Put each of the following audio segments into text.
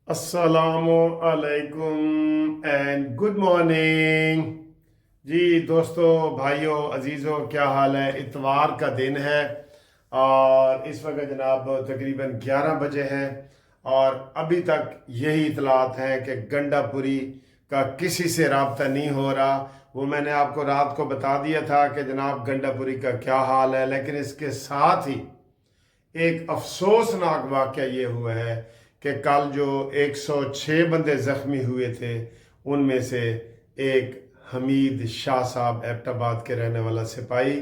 अस्सलामु अलैकुम and good morning. जी दोस्तों, भाइयों, अजीज़ों, क्या हाल है? इतवार का दिन है और इस वक्त जनाब तकरीबन 11 बजे हैं और अभी तक यही इतलात हैं कि गंडापुरी का किसी से राब्ता नहीं हो रहा। वो मैंने आपको रात को बता दिया था कि जनाब गंडापुरी का क्या हाल है, लेकिन इसके साथ ही एक अफसोसनाक वाक़या ये हुआ है कि कल जो 106 बंदे ज़ख्मी हुए थे उनमें से एक हमीद शाह साहब एबटाबाद के रहने वाला सिपाही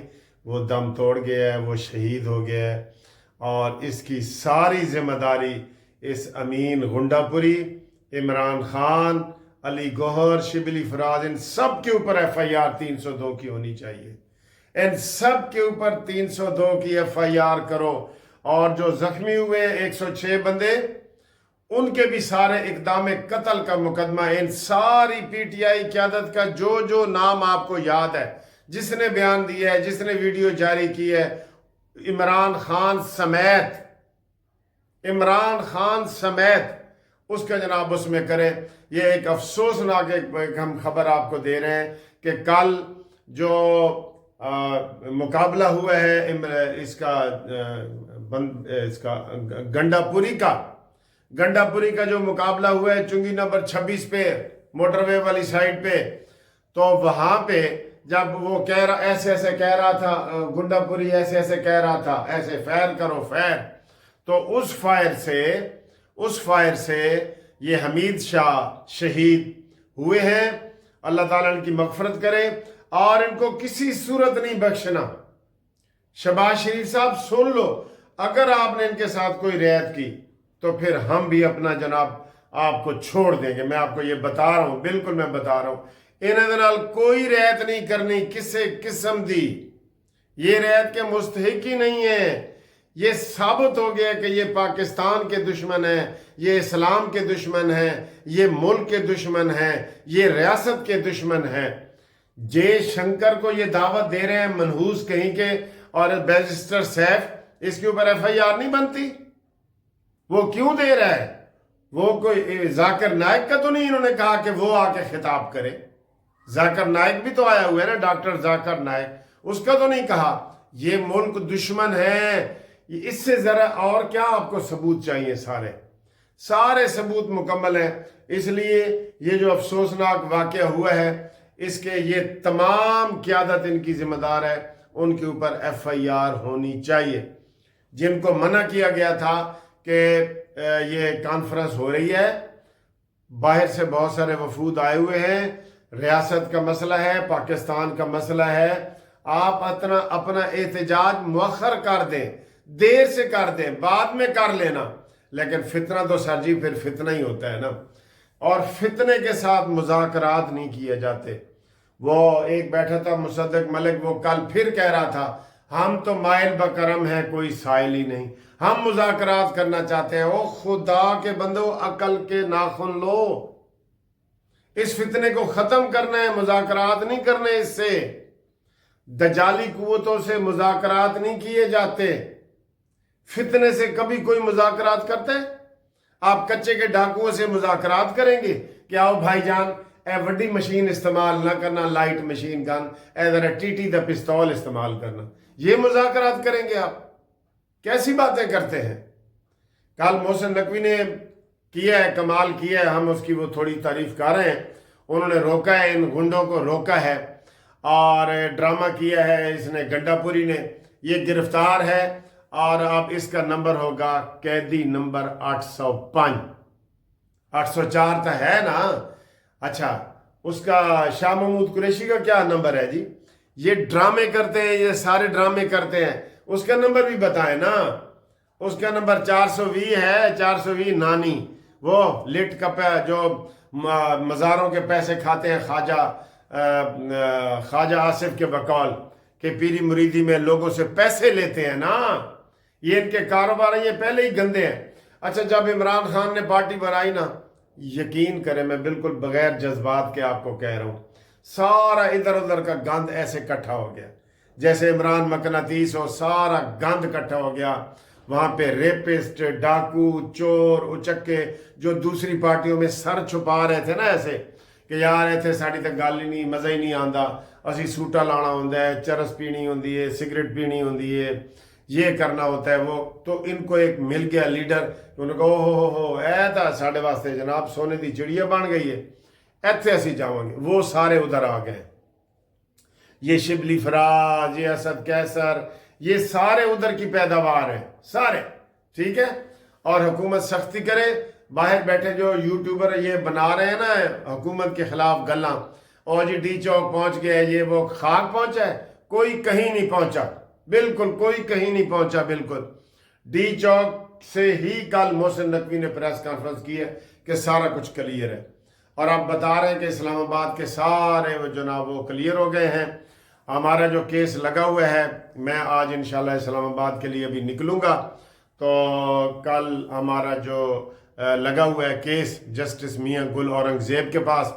वो दम तोड़ गया है, वो शहीद हो गया है। और इसकी सारी जिम्मेदारी इस अमीन गुंडापुरी, इमरान खान, अली गौहर, शिबली फराज, इन सब के ऊपर FIR 302 की होनी चाहिए। इन सब के ऊपर 302 की FIR करो। और जो जख्मी हुए 106 बंदे, उनके भी सारे इकदाम कत्ल का मुकदमा, इन सारी PTI क़यादत का जो जो नाम आपको याद है, जिसने बयान दिया है, जिसने वीडियो जारी की है, इमरान खान समेत उसका जनाब उसमें करें। ये एक अफसोसनाक एक हम खबर आपको दे रहे हैं कि कल जो मुकाबला हुआ है इसका गंडापुरी का जो मुकाबला हुआ है चुंगी नंबर 26 पे, मोटरवे वाली साइड पे, तो वहां पे जब वो ऐसे ऐसे कह रहा था, गुंडापुरी ऐसे ऐसे कह रहा था, ऐसे फायर करो फायर, तो उस फायर से ये हमीद शाह शहीद हुए हैं। अल्लाह ताला इनकी मगफरत करे और इनको किसी सूरत नहीं बख्शना। शहबाज शरीफ साहब सुन लो, अगर आपने इनके साथ कोई रियायत की तो फिर हम भी अपना जनाब आपको छोड़ देंगे। मैं आपको ये बता रहा हूं, बिल्कुल मैं बता रहा हूं। इन्हें नाल कोई रियायत नहीं करनी किसी किस्म दी। ये रियायत के मुस्तहिक ही नहीं है। ये साबित हो गया कि ये पाकिस्तान के दुश्मन है, ये इस्लाम के दुश्मन है, ये मुल्क के दुश्मन है, ये रियासत के दुश्मन है। जय शंकर को ये दावत दे रहे हैं मनहूस कहीं के, और बैरिस्टर सैफ, इसके ऊपर FIR नहीं बनती। वो क्यों दे रहा है? वो कोई जाकिर नाइक का तो नहीं इन्होंने कहा कि वो आके खिताब करे? जाकिर नाइक भी तो आया हुआ है ना, डॉक्टर जाकिर नाइक, उसका तो नहीं कहा। ये मुल्क दुश्मन है। इससे जरा और क्या आपको सबूत चाहिए? सारे सबूत मुकम्मल हैं। इसलिए ये जो अफसोसनाक वाक़या हुआ है, इसके ये तमाम क़यादत इनकी जिम्मेदार है, उनके ऊपर FIR होनी चाहिए। जिनको मना किया गया था कि ये कॉन्फ्रेंस हो रही है, बाहर से बहुत सारे वफूद आए हुए हैं, रियासत का मसला है, पाकिस्तान का मसला है, आप अपना एहतजाज मुअख्खर कर दें, देर से कर दें, बाद में कर लेना, लेकिन फितना तो सर जी फिर फितना ही होता है ना। और फितने के साथ मुज़ाकरात नहीं किए जाते। वो एक बैठा था मुसद्दक मलिक, वो कल फिर कह रहा था हम तो माइल बकरम हैं, कोई साइल ही नहीं, हम मुज़ाकरात करना चाहते हैं। ओ खुदा के बंदो, अकल के नाखुन लो। इस फितने को खत्म करना है, मुज़ाकरात नहीं करने। इससे दजाली कुव्वतों से मुज़ाकरात नहीं किए जाते। फितने से कभी कोई मुज़ाकरात करते हैं? आप कच्चे के डाकुओं से मुज़ाकरात करेंगे कि आओ भाईजान ए वड्डी मशीन इस्तेमाल ना करना, लाइट मशीन गन, ए जरा टीटी द पिस्तौल इस्तेमाल करना, ये मुज़ाकरात करेंगे आप? कैसी बातें करते हैं? कल मोहसिन नकवी ने किया है, कमाल किया है, हम उसकी वो थोड़ी तारीफ कर रहे हैं। उन्होंने रोका है, इन गुंडों को रोका है और ड्रामा किया है इसने, गंडापुरी ने। ये गिरफ्तार है और अब इसका नंबर होगा कैदी नंबर 805। 804 तो है ना। अच्छा, उसका शाह महमूद कुरैशी का क्या नंबर है जी? ये ड्रामे करते हैं, ये सारे ड्रामे करते हैं। उसका नंबर भी बताएं ना। उसका नंबर 420 है, 420 नानी, वो लिट कप जो मज़ारों के पैसे खाते हैं, ख्वाजा आसिफ के बकौल के पीरी मुरीदी में लोगों से पैसे लेते हैं ना। ये इनके कारोबार हैं, ये पहले ही गंदे हैं। अच्छा, जब इमरान खान ने पार्टी बनाई ना, यकीन करें, मैं बिल्कुल बगैर जज्बात के आपको कह रहा हूं, सारा इधर उधर का गंद ऐसे इकट्ठा हो गया, जैसे इमरान मकनातीस हो, सारा गंद इकट्ठा हो गया। वहाँ पे रेपिस्ट, डाकू, चोर, उचक्के जो दूसरी पार्टियों में सर छुपा रहे थे ना ऐसे कि यार इत्थे साड़ी तो गल ही नहीं, मज़ा ही नहीं आंदा, असी सूटा लाना होंदा है, चरस पीनी होंदी है, सिगरेट पीनी होंदी है, ये करना होता है वो। तो इनको एक मिल गया लीडर, उन्होंने कहा हो ऐ तो साढ़े वास्ते जनाब सोने की चिड़िया बन गई है, इत्थे असी जावांगे। वो सारे उधर आ गए, ये शिबली फराज, ये असद कैसर, ये सारे उधर की पैदावार है सारे, ठीक है। और हुकूमत सख्ती करे, बाहर बैठे जो यूट्यूबर ये बना रहे हैं ना हुकूमत के खिलाफ गल्ला, और जी डी चौक पहुंच गया, ये वो, खाक पहुंचा है, कोई कहीं नहीं पहुंचा, बिल्कुल कोई कहीं नहीं पहुंचा। बिल्कुल डी चौक से ही कल मोहसिन नकवी ने प्रेस कॉन्फ्रेंस की है कि सारा कुछ क्लियर है, और अब बता रहे हैं कि इस्लामाबाद के सारे वो जनाब वो क्लियर हो गए हैं। हमारा जो केस लगा हुआ है, मैं आज इंशाल्लाह इस्लामाबाद के लिए अभी निकलूँगा, तो कल हमारा जो लगा हुआ है केस जस्टिस मियां गुल औरंगज़ेब के पास,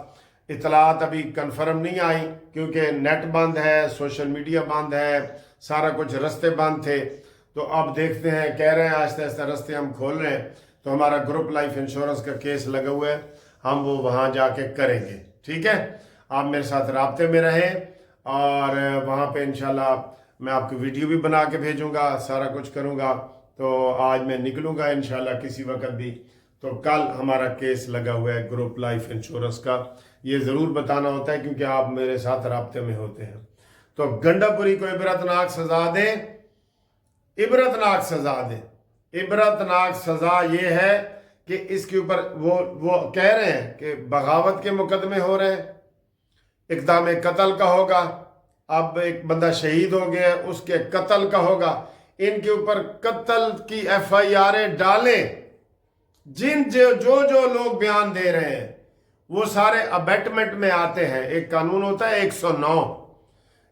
इतलात अभी कंफर्म नहीं आई क्योंकि नेट बंद है, सोशल मीडिया बंद है, सारा कुछ रास्ते बंद थे। तो अब देखते हैं, कह रहे हैं आहिस्ता आहिस्ता रास्ते हम खोल रहे हैं। तो हमारा ग्रुप लाइफ इंश्योरेंस का केस लगा हुआ है, हम वो वहाँ जाके करेंगे, ठीक है। आप मेरे साथ राब्ते में रहें, और वहाँ पे इंशाल्लाह मैं आपको वीडियो भी बना के भेजूँगा, सारा कुछ करूँगा। तो आज मैं निकलूँगा इंशाल्लाह किसी वक्त भी। तो कल हमारा केस लगा हुआ है ग्रुप लाइफ इंश्योरेंस का, ये ज़रूर बताना होता है क्योंकि आप मेरे साथ राब्ते में होते हैं। तो गंडापुरी को इबरतनाक सज़ा दे, इबरतनाक सज़ा दे। इबरतनाक सज़ा ये है कि इसके ऊपर वो कह रहे हैं कि बगावत के मुकदमे हो रहे हैं, इक़दाम कत्ल का होगा, अब एक बंदा शहीद हो गया, उसके कत्ल का होगा, इनके ऊपर कत्ल की FIR डालें। जो लोग बयान दे रहे हैं वो सारे अबेटमेंट में आते हैं। एक कानून होता है 109,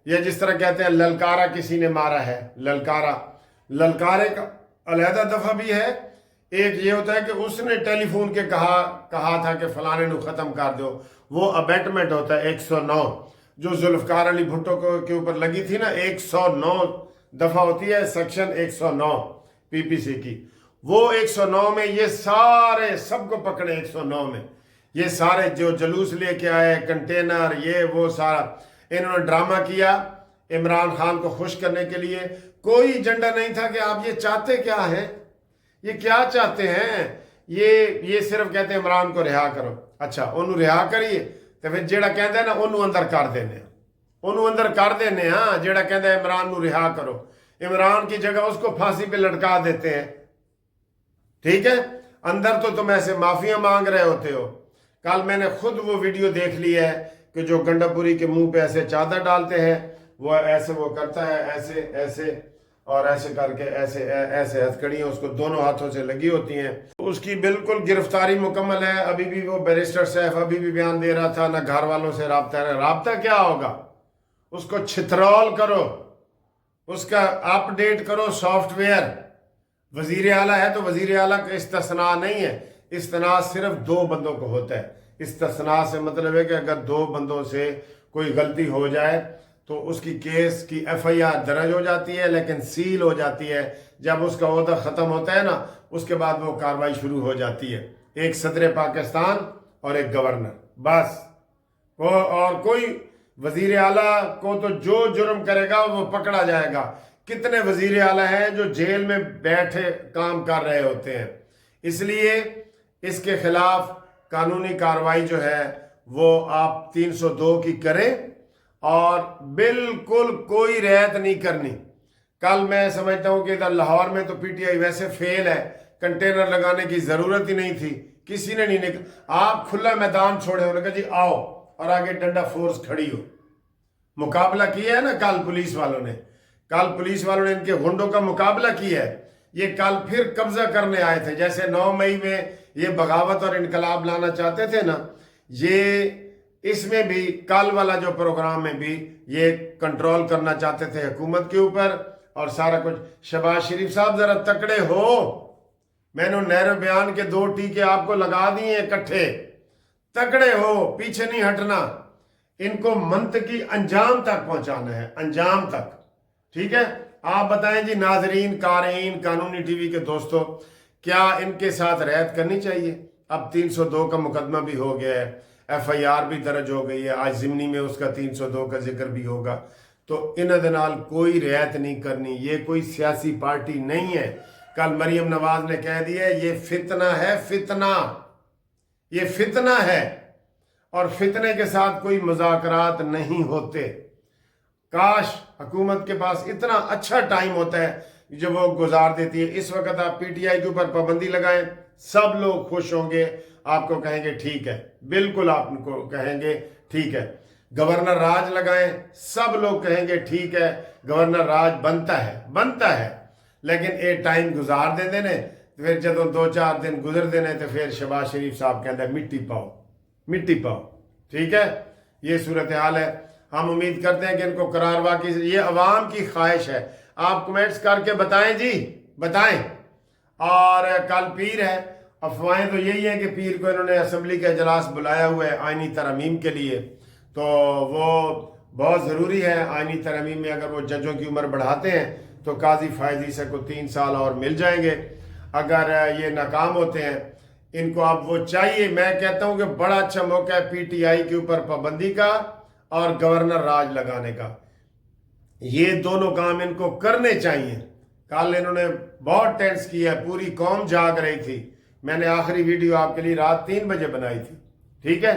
या जिस तरह कहते हैं ललकारा किसी ने मारा है, ललकारे का अलहदा दफा भी है। एक ये होता है कि उसने टेलीफोन के कहा था कि फलाने को ख़त्म कर दो, वो अबेटमेंट होता है 109, जो जुल्फ़कार अली भुट्टो के ऊपर लगी थी ना, 109 दफ़ा होती है सेक्शन 109 PPC की। वो 109 में ये सारे सबको पकड़े, 109 में ये सारे जो जलूस लेके आए, कंटेनर, ये वो सारा इन्होंने ड्रामा किया इमरान खान को खुश करने के लिए। कोई एजेंडा नहीं था कि आप ये चाहते क्या हैं, ये क्या चाहते हैं। ये सिर्फ कहते हैं इमरान को रिहा करो। अच्छा उन्होंने रिहा करिए तो फिर जेड़ा कहता है ना उन्होंने अंदर कर देने, उन्होंने अंदर कर देने। हाँ, जेड़ा कहता है इमरान को रिहा करो, इमरान की जगह उसको फांसी पे लटका देते हैं, ठीक है। अंदर तो तुम ऐसे माफिया मांग रहे होते हो। कल मैंने खुद वो वीडियो देख ली है कि जो गंडापुरी के मुंह पे ऐसे चादर डालते हैं, वो ऐसे वो करता है, ऐसे ऐसे और ऐसे करके ऐसे ऐसे हथकड़ियाँ उसको दोनों हाथों से लगी होती हैं। उसकी बिल्कुल गिरफ्तारी मुकम्मल है। अभी भी वो बैरिस्टर सैफ अभी भी बयान दे रहा था, ना घर वालों से राब्ता क्या होगा, उसको छितरौल करो, उसका अपडेट करो सॉफ्टवेयर। वजीर आला है तो वजीर आला का इस्तिस्ना नहीं है, इस्तिस्ना सिर्फ 2 बंदों को होता है। इस्तिस्ना से मतलब है कि अगर 2 बंदों से कोई गलती हो जाए तो उसकी केस की FIR दर्ज हो जाती है, लेकिन सील हो जाती है। जब उसका ओहदा ख़त्म होता है ना, उसके बाद वो कार्रवाई शुरू हो जाती है। एक सदर पाकिस्तान और एक गवर्नर, बस। और कोई वजीर आला को तो जो जुर्म करेगा वो पकड़ा जाएगा। कितने वजीर आला हैं जो जेल में बैठे काम कर रहे होते हैं। इसलिए इसके खिलाफ कानूनी कार्रवाई जो है वो आप 302 की करें, और बिल्कुल कोई रियायत नहीं करनी। कल मैं समझता हूं कि इधर लाहौर में तो PTI वैसे फेल है, कंटेनर लगाने की जरूरत ही नहीं थी, किसी ने नहीं आप खुला मैदान छोड़े, उन्होंने कहा जी आओ, और आगे डंडा फोर्स खड़ी हो। मुकाबला किया है ना कल पुलिस वालों ने, इनके गुंडों का मुकाबला किया है। ये कल फिर कब्जा करने आए थे, जैसे 9 मई में ये बगावत और इनकलाब लाना चाहते थे ना, ये इसमें भी कल वाला जो प्रोग्राम में भी ये कंट्रोल करना चाहते थे हुकूमत के ऊपर और सारा कुछ। शहबाज शरीफ साहब जरा तकड़े हो, मैंने नहर बयान के 2 टीके आपको लगा दिए इकट्ठे, तकड़े हो, पीछे नहीं हटना। इनको मंतकी अंजाम तक पहुंचाना है, अंजाम तक, ठीक है। आप बताएं जी नाजरीन, कारईन, कानूनी टीवी के दोस्तों, क्या इनके साथ रियायत करनी चाहिए? अब 302 का मुकदमा भी हो गया है, FIR भी दर्ज हो गई है, आज ज़िमनी में उसका 302 का जिक्र भी होगा। तो इन्हां दे नाल कोई रियायत नहीं करनी। ये कोई सियासी पार्टी नहीं है। कल मरियम नवाज ने कह दिया ये फितना है, फितना, ये फितना है, और फितने के साथ कोई मुज़ाकरात नहीं होते। काश हुकूमत के पास इतना अच्छा टाइम होता है जो वो गुजार देती है। इस वक्त आप PTI के ऊपर पाबंदी लगाएं, सब लोग खुश होंगे, आपको कहेंगे ठीक है, बिल्कुल आपको कहेंगे ठीक है। गवर्नर राज लगाएं, सब लोग कहेंगे ठीक है, गवर्नर राज बनता है। लेकिन ये टाइम गुजार देंगे ने, फिर जदों 2-4 दिन गुजर देने तो फिर शहबाज शरीफ साहब कहते मिट्टी पाओ। ठीक है, ये सूरत हाल है। हम उम्मीद करते हैं कि इनको करार वाकई, ये अवाम की ख्वाहिश है। आप कमेंट्स करके बताएं जी, बताएं। और कल पीर है, अफवाहें तो यही है कि पीर को इन्होंने असम्बली का इजलास बुलाया हुआ है आइनी तरमीम के लिए, तो वो बहुत ज़रूरी है। आइनी तरमीम में अगर वो जजों की उम्र बढ़ाते हैं तो काजी फायजी से को 3 साल और मिल जाएंगे। अगर ये नाकाम होते हैं, इनको अब वो चाहिए, मैं कहता हूँ कि बड़ा अच्छा मौका है PTI के ऊपर पाबंदी का और गवर्नर राज लगाने का। ये दोनों काम इनको करने चाहिए। कल इन्होंने बहुत टेंस किया है, पूरी कौम जाग रही थी। मैंने आखिरी वीडियो आपके लिए रात 3 बजे बनाई थी। ठीक है,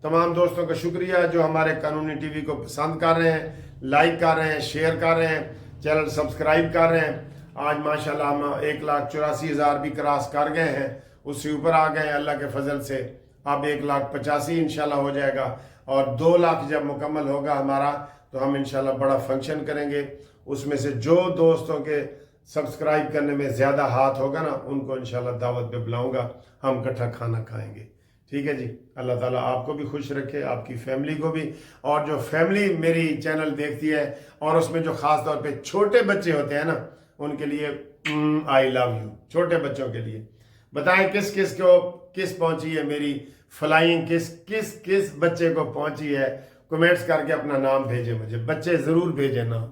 तमाम दोस्तों का शुक्रिया जो हमारे कानूनी टीवी को पसंद कर रहे हैं, लाइक कर रहे हैं, शेयर कर रहे हैं, चैनल सब्सक्राइब कर रहे हैं। आज माशाल्लाह हम 1,84,000 भी क्रॉस कर गए हैं, उससे ऊपर आ गए हैं अल्लाह के फजल से। अब 1,85,000 इंशाल्लाह हो जाएगा, और 2 लाख जब मुकम्मल होगा हमारा तो हम इंशाल्लाह बड़ा फंक्शन करेंगे। उसमें से जो दोस्तों के सब्सक्राइब करने में ज़्यादा हाथ होगा ना, उनको इंशाल्लाह दावत पे बुलाऊंगा, हम इकट्ठा खाना खाएंगे। ठीक है जी, अल्लाह ताला आपको भी खुश रखे, आपकी फैमिली को भी। और जो फैमिली मेरी चैनल देखती है और उसमें जो ख़ास तौर पे छोटे बच्चे होते हैं ना, उनके लिए आई लव यू। छोटे बच्चों के लिए बताएं किस किस को किस पहुंची है मेरी फ्लाइंग, किस किस किस बच्चे को पहुंची है। कमेंट्स करके अपना नाम भेजें मुझे, बच्चे ज़रूर भेजें नाम।